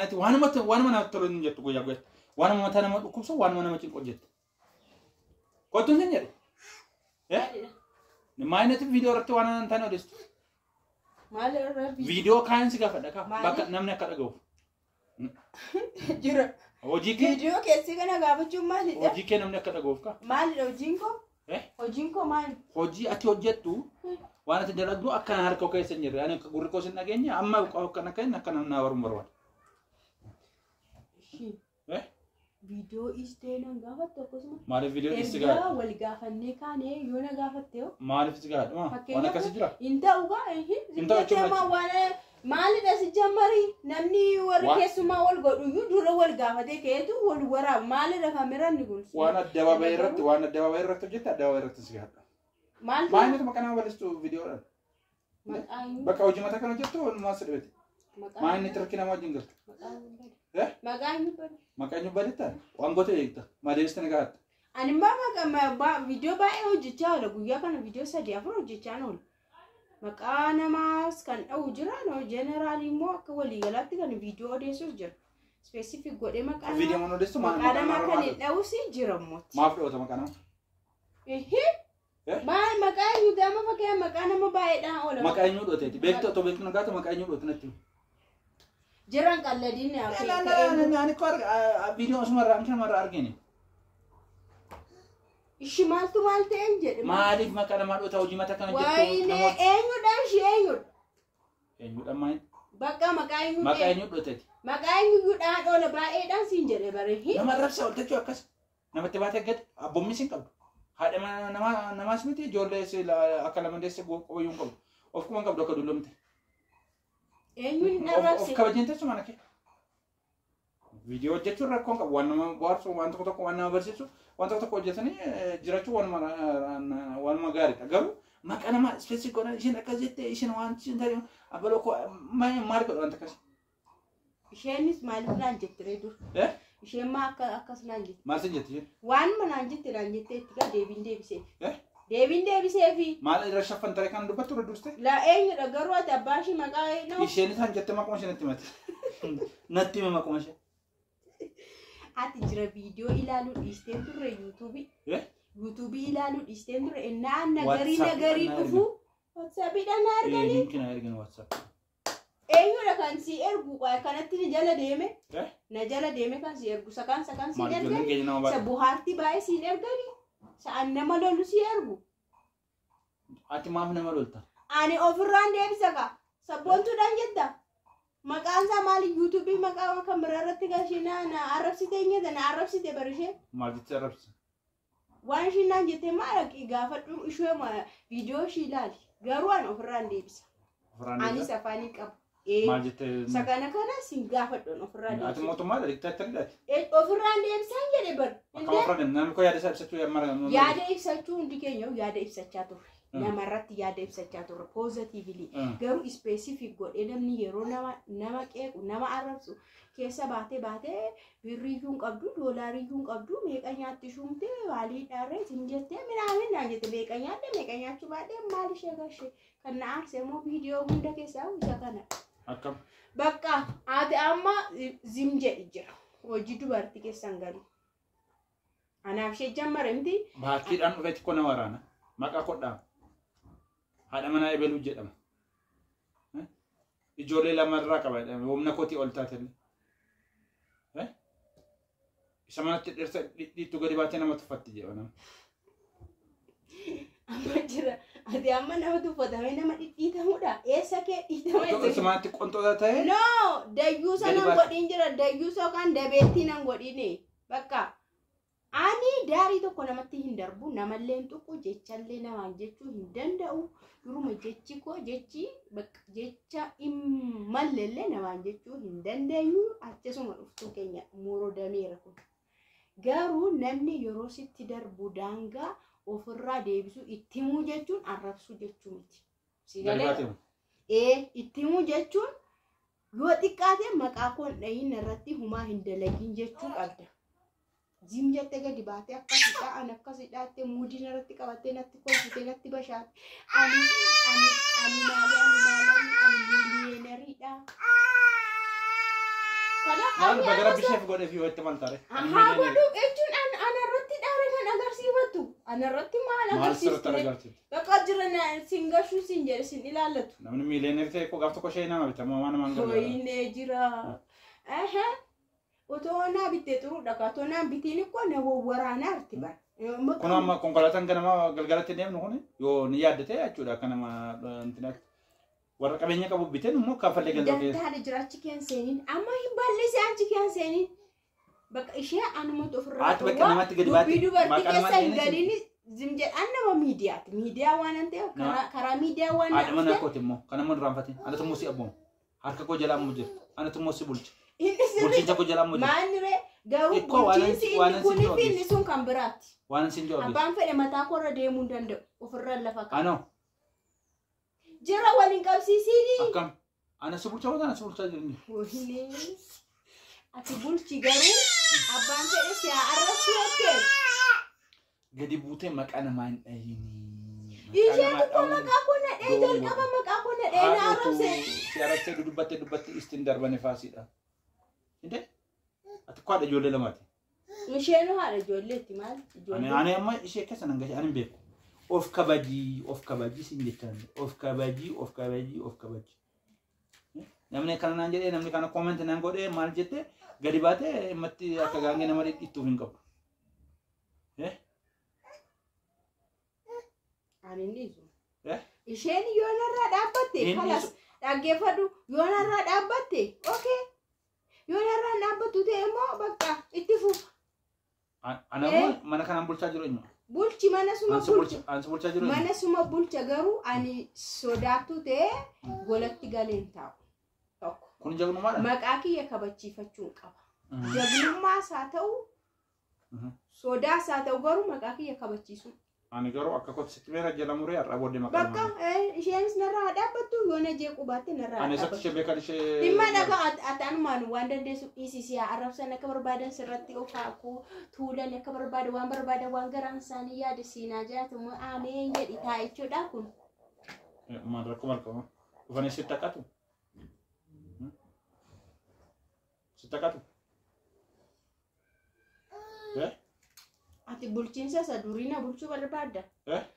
ati waan mana tolun jettu goya goya waan mata nama dhukubso waan nama cinqo jettu qotun sen jedhe maayinet video irratti waan antana odestu maal irra video kaan si gaafadha ka bakka namni akka dhagahu jira hojii kee video keessi kana gaafachuu maalidha hojii kee namni akka dhagahuuf ka maalidha hojiin koo maal hojii ati hojjettu waan ati dalagdu akka harka keessa hin jirre ani gurri koo sin dhageenya amma akka namna warum barbaada video isteenan gaafatte akkasuma maaliif video istigaa wal gaafannee kaane yoo na gaafatte maaliif istigaa waan akkasii jira inta uga zimmatema waan maalidha si jammari namni warri keessumaa wal godhu dura wal gaafate keetu wal waraab maalidha kameraan ni kun waan addabaabaa irratti hojjette addabaabaa irratti si gaadha maayinet maqanaa walistu videoodhaan bakka hojii mataa kana hojjettu walumaa sidhibete maayinet rakkina wajjin galtu maqaan badita waan gote eegta madeesta nagaata ani ma video baay'ee hojjechaa oola guyyaa kana video 3-4 hojjechaa oola maqaa namaas kan dha'u jira no general immoo akka walii galaatti kan video odeessuus jira specific godhee maqaa video man odeessu maqaa namaa kan dha'u si jira mooti maaf dhawata maqaa nama maqaa eenyu gama fakkee maqaa nama baay'eedhaan oola maqaa eenyu dhoteeti beektu otoo beektu nagaata maqaa eenyu dhotinatti jiran qalladin ani ko video asuma raamkina mara argine ishi maaltu maal ta'en jedhe maaliif maqaa nama dhota hojii mata kana jettu namoota eenyudhaan shi eenyudhaan maal bakka maqaa eenyu dhoteeti maqaa eenyudhaan oola baay'eedhaan siin jedhe bare nama rabsa oltachuu akkas namatti baatee gad abboommii siin qabdu haadha namaas miti ijoollee akka lama deesse qoyyuun qabdu of kuma qabdu akka dullomte eenyuun narrabse of kabajente su mana ke video hojjechuun rakkoon qabu waan nama bohaarsu waan tokko waan nama barsiisu waan tokko hojjetanii jiraachuu waanuma gaariidha garuu maqaa nama specific godhan isheen akkas jette isheen waan isheen ta'e abaloo koo maal godhu wanta akkas isheenis maaliif naan jettire dur isheen maa akkas naan jette maal sin jette waan manaan jette naan jette itti gaa deebiin deebiseefi maal irra shaffan tare kan dubbattu irra durste la eenyudha garuu ati abbaan ishii maqaa eenyu isheen isaan jette maquma ishee natti himate natti hime maquma ishee ati jira video ilaaluu dhiisteen turre yuutuubii ilaaluu dhiisteen turre innaan nagarii dhufu WhatsAppidhaan arganii linkina ergan WhatsApp eenyudha kan si ergu kanatti ni jala deeme na jala deeme kan si ergu sakaan si ergani sa buhaartii baay'ee si ergani sa'an nama lolu si ergu ati maaf nama lolta ani ofirraan deebisa ka sabboontuudhaan jetta maqaan isaa maali yuutuubii maqaa kan biraarratti gashina na arrabsite eenyeta na arrabsite barishee maal jettee arrabsite waan ishiin naan jettee maal gaafadhu ishee viidiyoo ishii ilaali garuu ani ofirraan deebisa anis afaanii qabu maal jettee sakana kana sin gaafadhu ofirraan deebisa ati mootummaa diktaatariidhaati ofirraan deebisaan jedhe bar akka ofirraan namni koo yaada isaa ibsachuu yaada ibsachuu hundi keenya yaada ibsachaa turre namarratti yaada ibsachaa turre positively garuu specific godhee namni yeroo nama qeequ nama arrabsu keessa baatee birriyyuun qabdu doolaariyyuun qabdu meeqa nyaatti shumte waalii dhaarree sin jettee minaamin naan jette meeqa nyaachuu baadhee maal ishee gashee kan na aarsee moo viidiyoo hunda keessaa isa kana akkam bakka ati amma zim jedhi jira hojii dubartii keessan galii anaaf ishee jammare miti baattiidhaan dhufeetti kona waraana maqaa kodhaa haadha manaa ebeluu jedhama ijoollee lamarraa qaba humna kootii ol taatellee isa manatti dhirsa dhidhiittu gadi baatee nama tuffatti jedhama amma jira ati amma nama tuffatamee nama dhidhiitamudha eessa kee dhiitama isa manatti qonxoota ta'e no dayyuusa nan godhiin jira dayyuusa yookaan dabeettii nan godhiine bakka ani daarii tokko namatti hin darbu namallee tuqu jechallee namaan jechuu hin danda'u duruma jechi koo jecha mallellee namaan jechuu hin dandeenyu achasuma dhuftuu keenya muroo dameera kun garuu namni yeroo sitti darbu daangaa ofirraa deebisu ittimuu jechuun arrabsuu jechuu miti ittimuu jechuun yoo xiqqaate maqaa koon dhayin irratti humaa hin dalagin jechuu qabda Zim jette gadi baatee akkasii an akkasii dhaattee muudina irratti qabattee natti kolfitee natti bashaate ani miliyeeneriidha Maal bagara bishee godhe fi wayita maal taare? Haa godhu jechuun ana irratti dhaare kan agarsiifatu. Ana irratti maal agarsiiftu? Bakka jiran singashu sin jedhe sin ilaallatu. Namni miileener ta'e koo gaaf tokko shee nama bitama waan nama hangalu. Wayinee jira. Otoo naa bittee xuruudha ka otoo naa bitiin koo na waraanaa arti bara. Kun amma konkolaataan ganama galgalatti deemnu kun yoo ni yaaddate jechuudha akka nama intinatti. Warra qabeenya qabu biteen immoo kaafallee galgaltee. Dantaadha jiraachi keen seeniin amma hin balleessi anchi keen seeniin. Bakka ishee anumatu ofirraa Haati bakka namatti gadi baate. Dubbii dubartii keessa hin gadiini zimjedhaan nama miidiyaati. Miidiyaa waan hin ta'eef karaa miidiyaa waan haadha manaa kooti immoo kan nama hin raanfatin. Anatu immoo si abbooma. Harka koo jalaa immoo jira. Anatu immoo si bulcha. Bulchiinsa koo jalaa immoo jira. Maaniree garuu bulchiinsi inni kunii fi inni sun kan biraati. Waan sin jawaabe. Abbaan fedhe mataa koo irra deemuu hin danda'u. Ofirra lafa qaba. Anoo. Jira waliin qabsiisini. Akkam. Ana si bulcha waan ana si bulchaa jirni. Wahine. Ati bulchi garuu abbaan fedhe si arrabsu jettee. Gadi buutee maqaa namaa hin dhayini. Isheen tokko maqaa koo nadhee jalqaba maqaa koo nadhee na arrabse. Si arrabsee dubbattee istiin darbane faasiidha. Inde? Ati koo haadha ijoollee lamaati. Isheen haadha ijoolleetti maal? Ani amma ishee keessa nan gahe ani hin beeku. Of kabajii sin jettan. Of kabajii. Namni kana naan jedhee namni kana koomentii naan godhee maal jette gadi baatee matti akka gaangee nama dhidhiittuuf hin qabu. Ani niisu. Isheen yoo narraa dhaabbatte kalas dhaggeeffadhu yoo narraa dhaabbatte okay. Yoo narraa dhaabbattu ta'e immoo bakka itti fufa. Ana mana kanaan bulchaa jiru eenyu? Bulchi mana suma bulcha. Ansi bulchaa jiru eenyu? Mana suma bulcha garuu ani sodaattu ta'e golatti galeen taa'u. Kun jagnummaadha? Maqaa kiyya kabachiifachuu qaba. Jagnummaas haa ta'u sodaas haa ta'u garuu maqaa kiyya kabachiisuu. Ani garuu akka kooti sitti beera jedhamuree har'a booddee maqaa namaa. Bakka isheenis narraa dhaabbattu yoo na jeequ baatte narraa dhaabbattu. Ani isatti ishee beekan ishee. Dhimma dhagaa ataanumaan waan dandeessu dhiisisi arrabsan akka barbaadan sirratti ofaaku tuulan akka barbaadan waan garaan isaanii yaada siinaa jiraatu immoo aaneen jedhi taa'e jechuudha kun. Maal rakkoo maal qaba? Dhufanii sitti haqatu? Sitti haqatu? Ati bulchiinsa saduriina bulchuu barbaadda.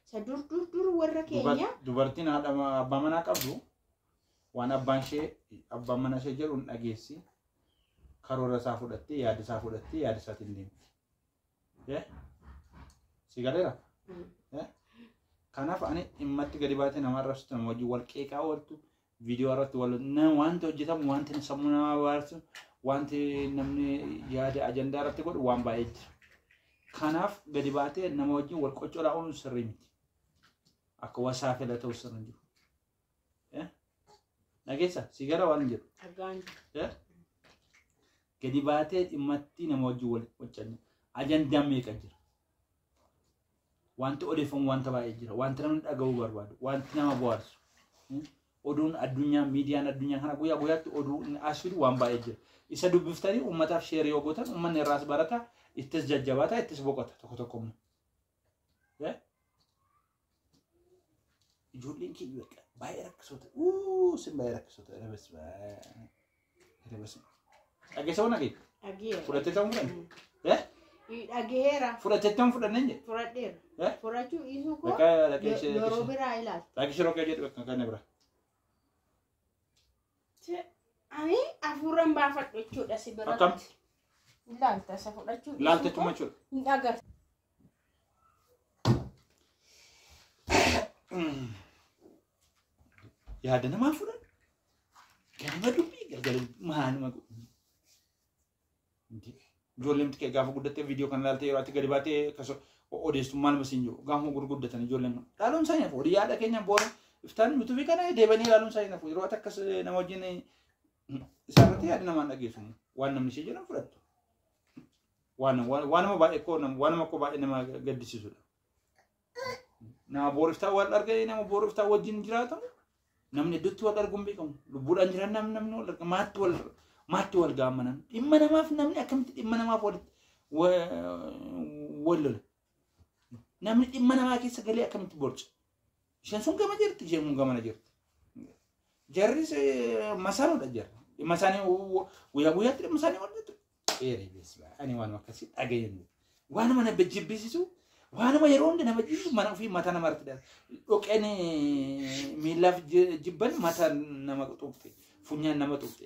Sadur warra keenya. Dubartiin haadha abbaa manaa qabdu waan abbaan mana ishee jedhu hin dhageessi. Karoora isaa fudhattee yaada isaatiin deemti. Si galeera? Kanaaf ani dhimmatti gadi baatee nama arrabsitu nama wajjin wal qeeqaa ooltu viidiyoo irratti wanti hojjetamu wanti sammuu namaa baarsu wanti namni yaada ajandaa irratti godhu waan baay'ee jira. Kanaaf gadi baatee nama wajjin wal qoccoodaa ooluun sirrii miti. Akka wasaa fila ta'u sirrii hin jiru. Nageessa si gara waan hin jiru. Gadi baatee dhimmatti nama wajjin wal qoccanne ajandaan meeqa jira. Wanti odeeffamu wanta baay'ee jira. Wanti namni dhaga'uu barbaadu. Wanti nama bohaarsu. Oduun addunyaa miidiyaan addunyaa kana guyyaa guyyaatti oduu as fidu waan baay'ee jira. Isa dubbiftanii uummataaf sheerii yoo gootan uummanni irraas barata. Ittis jajjabaata ittis boqota tokko immoo. Ijoolleen kiyya baay'ee rakkisoota. Sin baay'ee rakkisoota. Dhageessa waan dhageessa? Dhageera. Fudhattee ta'uu fudhanne? Dhageera. Fudhattee ta'uu fudhanne jee? Fudhadheera. Fudhachuu dhiisuu koo yeroo biraa ilaala. Dhageessa roga jedhu kan bira. Ani afuuran baafadhu jechuudha si biratti. Akkam? Ilaalta isa fudhachuu dhiisuu Laalta cuma jechuudha. hin agarsiisa. Yaada namaa fudhan. Ganama dubbii galgala maanuma godhu. Ijoolleen xiqqee gaafa guddattee viidiyoo kana ilaaltee yeroo ati gadi baatee odeessu maal masiin jiru gaafa gurguddatan ijoolleen dhaaluun isaa nyafu odii yaada keenya boora iftaan yuutuubii kana deebanii ilaaluun isaa nyafu yeroo ati akkas nama wajjin isaarratti yaada namaan dhageessu waan namni ishee jedhan fudhattu. Waanuma baay'ee nama gaddisiisudha. Nama booriftaa wal argee nama booriftaa wajjin jiraatamu namni iddootti wal arguun beekamu lubbuudhaan jiran namni wal arga maatti wal gaamanan dhimma namaaf namni akkamitti dhimma namaaf wal lola namni dhimma namaa keessa galee akkamitti borca isheen sun gama jirti isheen kun gamana jirti jarris masaroodha jarri Masani guyyaa masani walitti beesba ani waan akkasii dhageenye waan mana bejjibbisiisu waan ma yeroo hundi nama jibbu mana ofii mata nama irratti dhoqeen miilaaf jibban mata nama xuqxe funyaan nama xuqxe